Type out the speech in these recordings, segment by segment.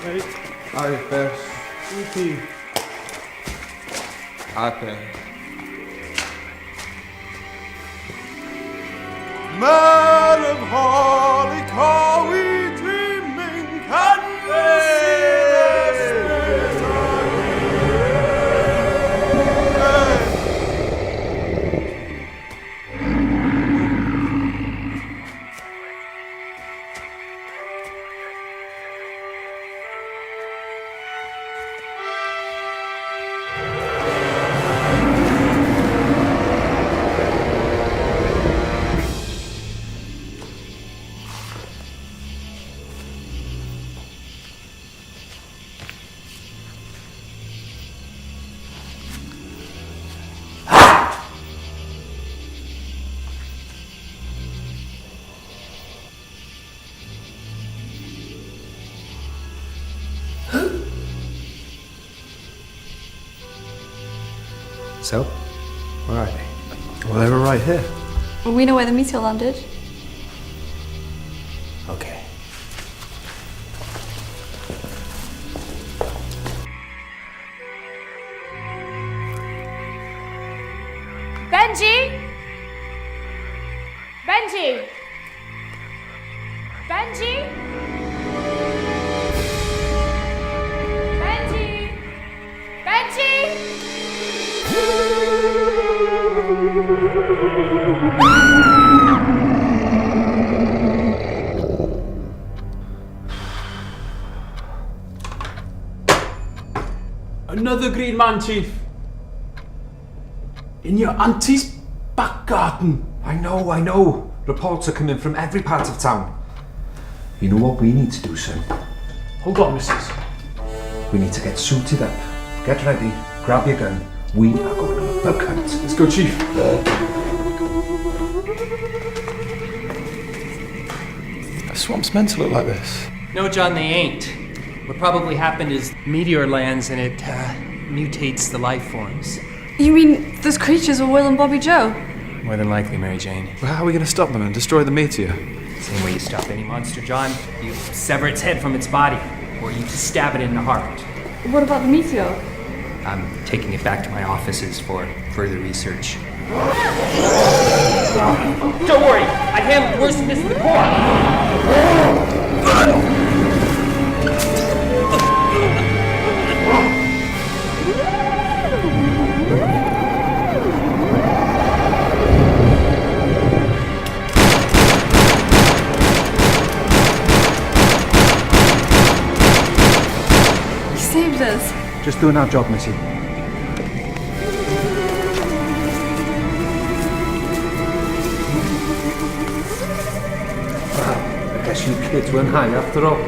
mate. Hi, Bess. EP. Happy. Melancholy, are we dreaming? Can you see the So, where are they? Well, they were right here. We know where the meteor landed. Okay. Benji! Benji! Benji! Benji! Benji! Another green man, Chief. In your auntie's back garden. I know. Reports are coming from every part of town. You know what we need to do, son? Hold on, missus. We need to get suited up. Get ready, grab your gun. We are going on a bug hunt. Let's go, Chief. The swamp's meant to look like this. No, John, they ain't. What probably happened is meteor lands and it mutates the life forms. You mean those creatures were Will and Bobby Joe? More than likely, Mary Jane. Well, how are we going to stop them and destroy the meteor? Same way you stop any monster, John. You sever its head from its body, or you stab it in the heart. What about the meteor? I'm taking it back to my offices for further research. Don't worry, I handled worse than this in the core. He saved us. Just doing our job, Missy. Well, I guess you kids weren't high after all.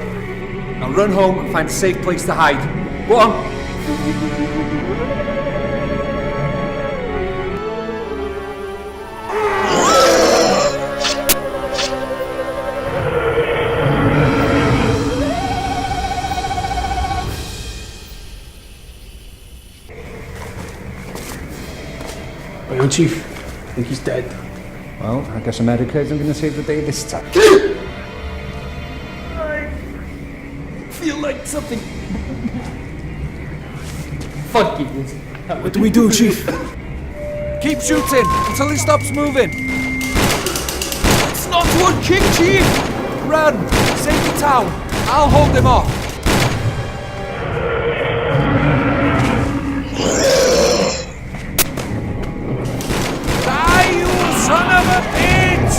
Now run home and find a safe place to hide. Go on. Well, Chief, I think he's dead. Well, I guess America isn't going to save the day this time. I feel like something funky is. What do we do, Chief? Keep shooting until he stops moving. It's not working, Chief! Run! Save the town! I'll hold him off! Die, you son of a bitch!